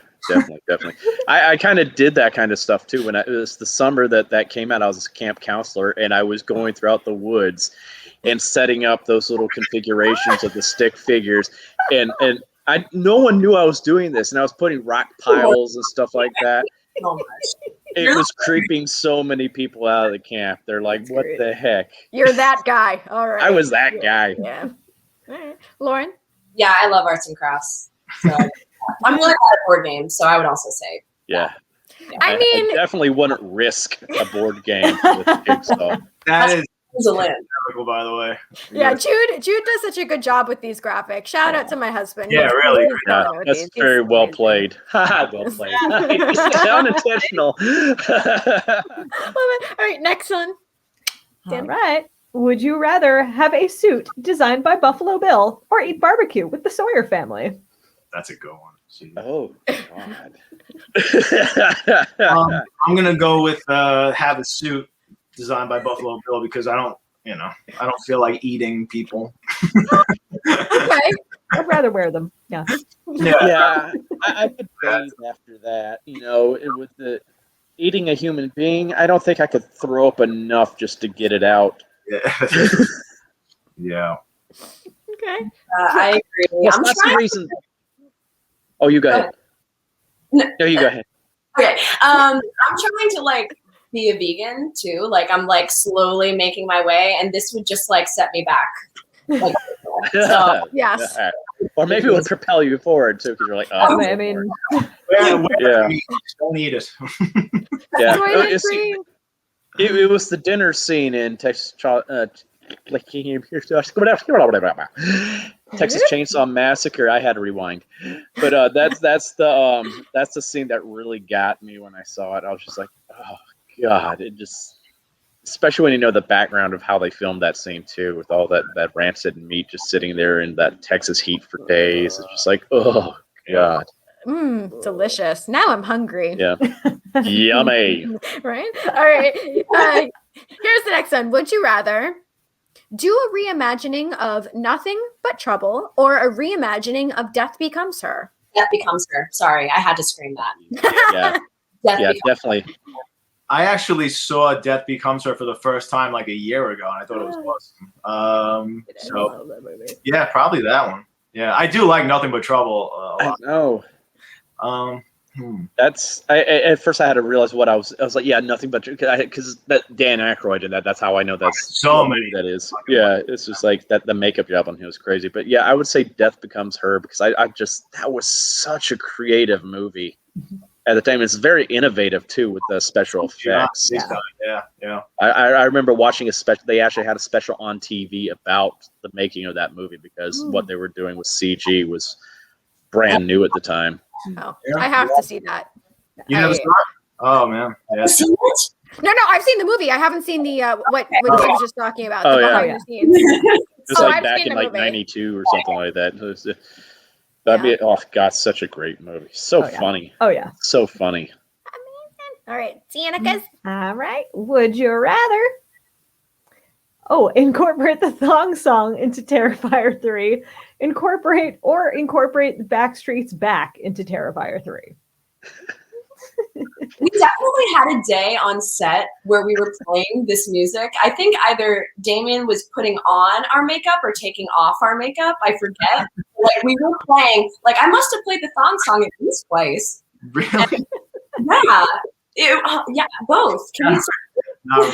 Definitely. I kind of did that kind of stuff too. When it was the summer that came out, I was a camp counselor, and I was going throughout the woods and setting up those little configurations of the stick figures, and no one knew I was doing this, and I was putting rock piles and stuff like that. It was creeping so many people out of the camp. They're like, "What the heck?" You're that guy. All right. I was that guy. Yeah. All right. Lauren? Yeah, I love arts and crafts. So I'm really bad at board games, so I would also say. Yeah. I mean, I definitely wouldn't risk a board game with Jigsaw. That is typical, by the way. Yeah, Jude does such a good job with these graphics. Shout out to my husband. Yeah, really. That's very well played. Well played. Unintentional. All right, next one. All right. Would you rather have a suit designed by Buffalo Bill or eat barbecue with the Sawyer family? That's a good one. Oh, God. I'm going to go with have a suit designed by Buffalo Bill because I don't feel like eating people. Okay. I'd rather wear them. Yeah. Yeah. I could bathe after that. With the eating a human being, I don't think I could throw up enough just to get it out. Yeah. Yeah. Okay. I agree. That's the reason. Oh, you go ahead. No, you go ahead. Okay. I'm trying to like be a vegan too. Like I'm like slowly making my way, and this would just like set me back. Like, so yes. Or maybe it would propel you forward too, because you're like, oh. I mean, don't eat it. Yeah. It was the dinner scene in Texas Chainsaw Massacre. I had to rewind, but that's the scene that really got me when I saw it. I was just like, oh God! It just, especially when you know the background of how they filmed that scene too, with all that rancid meat just sitting there in that Texas heat for days. It's just like, oh God. Delicious. Now I'm hungry. Yeah. Yummy. Right? All right. Here's the next one. Would you rather do a reimagining of Nothing But Trouble or a reimagining of Death Becomes Her? Death Becomes Her. Sorry, I had to scream that. Yeah. Death Yeah, Becomes definitely. I actually saw Death Becomes Her for the first time like a year ago, and I thought it was awesome. So yeah, probably that one. Yeah, I do like Nothing But Trouble a I lot. know. That's at first I had to realize what I was like, yeah, Nothing But, because that Dan Aykroyd did that. That's how I know that's So what many. movie that is. Yeah, it's just like that. The makeup job on him was crazy. But yeah, I would say Death Becomes Her because I just that was such a creative movie at the time. It's very innovative too with the special effects. Yeah. I remember watching a special. They actually had a special on TV about the making of that movie because what they were doing with CG was brand new at the time. Oh, I have to see that. You never saw it? Oh man. Yeah. Seen it? No, I've seen the movie. I haven't seen the what he was just talking about. Oh, The yeah. behind the scenes. It's Oh, like I've back seen in the like movie. '92 or something like that. I mean, oh God, such a great movie. So funny. Oh yeah. So funny. All right, Tiana's. All right. Would you rather? Oh, incorporate the thong song into Terrifier 3. Incorporate the Backstreet's Back into Terrifier 3. We definitely had a day on set where we were playing this music. I think either Damien was putting on our makeup or taking off our makeup. I forget. Like we were playing. Like I must have played the thong song at least twice. Really? Yeah, both. Can you No,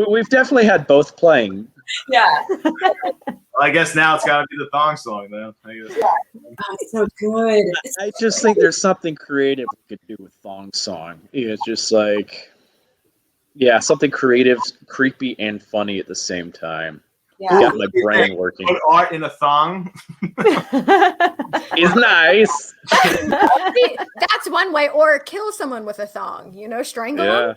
We've definitely had both playing. Yeah. I guess now it's got to be the thong song, then. I guess. Oh, it's so good. I just think there's something creative we could do with thong song. It's just like, yeah, something creative, creepy, and funny at the same time. Yeah. Got my brain working. Put art in a thong. It's nice. See, that's one way. Or kill someone with a thong. Strangle them.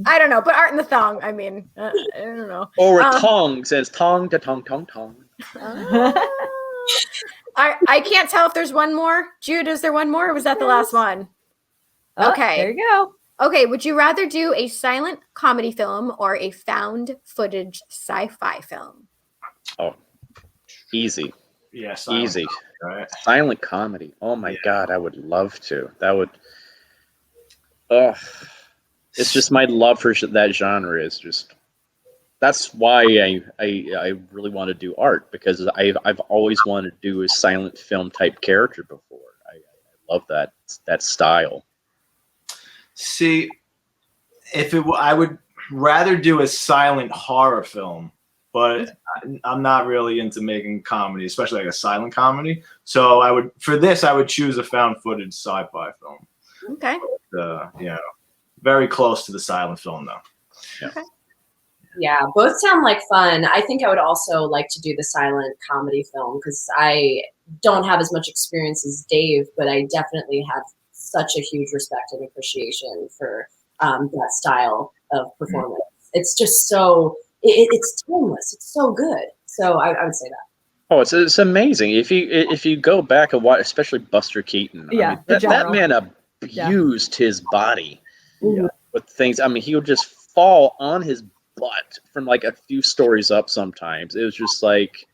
I don't know. But art in the thong. I mean, I don't know. Or with tongue says tong to tong tong tong. I can't tell if there's one more. Jude, is there one more? Or was that the last one? Okay. There you go. Okay, would you rather do a silent comedy film or a found footage sci-fi film? Oh, easy. Yeah, Easy. Right. Silent comedy. Oh my God, I would love to. That would. It's just my love for that genre is just. That's why I really want to do art because I've always wanted to do a silent film type character before. I love that style. See, I would rather do a silent horror film, but I'm not really into making comedy, especially like a silent comedy. So I would choose a found footage sci-fi film. Okay. Very close to the silent film though. Yeah. Okay. Yeah, both sound like fun. I think I would also like to do the silent comedy film because I don't have as much experience as Dave, but I definitely have such a huge respect and appreciation for that style of performance. It's just so it's timeless. It's so good. So I would say that. Oh, it's amazing if you go back and watch, especially Buster Keaton. Yeah, I mean, that man abused his body with things. I mean, he would just fall on his butt from like a few stories up. Sometimes it was just like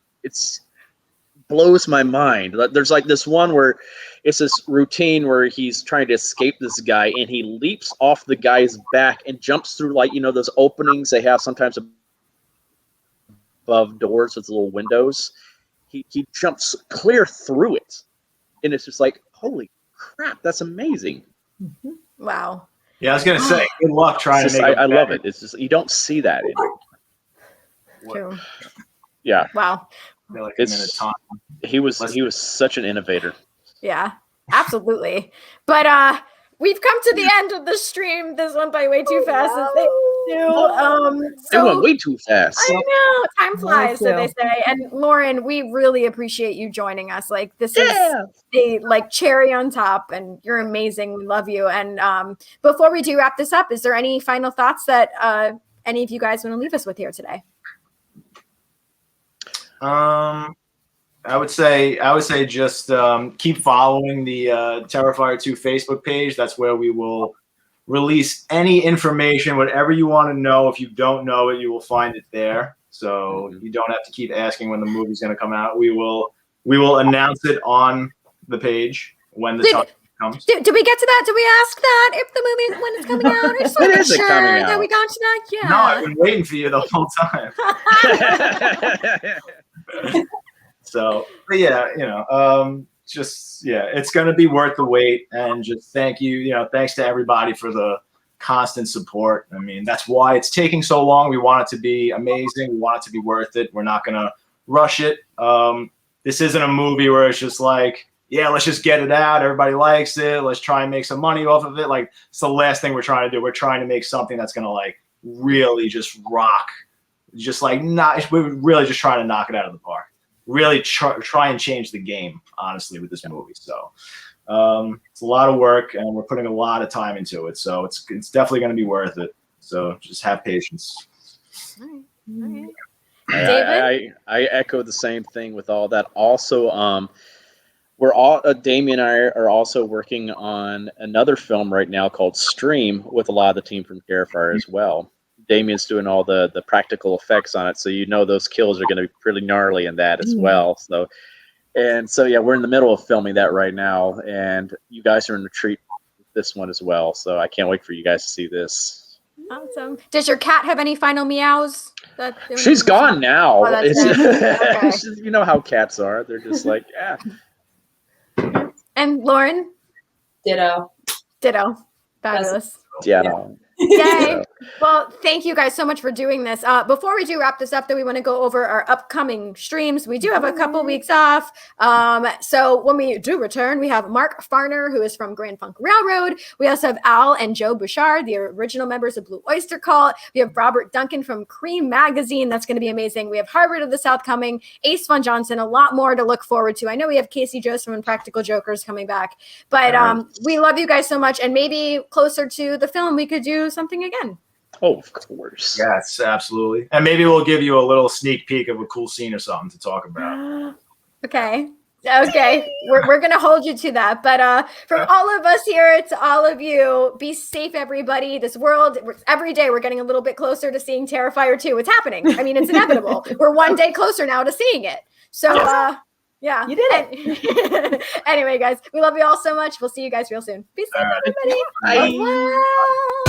blows my mind. There's like this one where it's this routine where he's trying to escape this guy and he leaps off the guy's back and jumps through like those openings they have sometimes above doors with little windows. He jumps clear through it, and it's just like, holy crap, that's amazing. Wow. Yeah, I was gonna say, good luck trying to make it. I love it. It's just you don't see that anymore. True. Yeah. Wow. I feel like I'm in a time. He was such an innovator. Yeah, absolutely. But we've come to the end of the stream. This went by way too fast. It went way too fast. I know. Time flies, so they say. And Lauren, we really appreciate you joining us. Like this is a cherry on top, and you're amazing. We love you. And before we do wrap this up, is there any final thoughts that any of you guys want to leave us with here today? I I would say just keep following the Terrifier 2 Facebook page. That's where we will release any information, whatever you want to know. If you don't know it, you will find it there. So you don't have to keep asking when the movie's going to come out. We will announce it on the page when the time comes. Did we get to that? Did we ask that if the movie when it's coming out? I just want to make sure that we got to that. Yeah. No, I've been waiting for you the whole time. So, but yeah, it's going to be worth the wait. And just thanks to everybody for the constant support. I mean, that's why it's taking so long. We want it to be amazing. We want it to be worth it. We're not going to rush it. This isn't a movie where it's just like, yeah, let's just get it out. Everybody likes it. Let's try and make some money off of it. Like, it's the last thing we're trying to do. We're trying to make something that's going to like really just rock. We're really just trying to knock it out of the park. Really try and change the game, honestly, with this movie. So it's a lot of work, and we're putting a lot of time into it. So it's definitely going to be worth it. So just have patience. All right. David? I echo the same thing with all that. Also, Damien and I are also working on another film right now called Stream with a lot of the team from Terrifier as well. Damien's doing all the practical effects on it, so those kills are going to be pretty gnarly in that as well. So we're in the middle of filming that right now, and you guys are in the treat with this one as well. So I can't wait for you guys to see this. Awesome. Does your cat have any final meows? She's gone now. Oh, that's okay. You know how cats are. They're just like, yeah. And Lauren? Ditto. Fabulous. Yeah. No. Yay. Well, thank you guys so much for doing this. Before we do wrap this up, though, we want to go over our upcoming streams. We do have a couple weeks off. So when we do return, we have Mark Farner, who is from Grand Funk Railroad. We also have Al and Joe Bouchard, the original members of Blue Oyster Cult. We have Robert Duncan from Cream Magazine. That's going to be amazing. We have Harvard of the South coming, Ace Von Johnson, a lot more to look forward to. I know we have Casey Joseph and Practical Jokers coming back, but we love you guys so much. And maybe closer to the film, we could do something again. Oh, of course. Yes, absolutely. And maybe we'll give you a little sneak peek of a cool scene or something to talk about. Okay. We're going to hold you to that. But from all of us here to all of you, be safe, everybody. This world, every day we're getting a little bit closer to seeing Terrifier 2. It's happening. I mean, it's inevitable. We're one day closer now to seeing it. So, yeah. You did it. Anyway, guys, we love you all so much. We'll see you guys real soon. Be safe, everybody. Bye. Bye.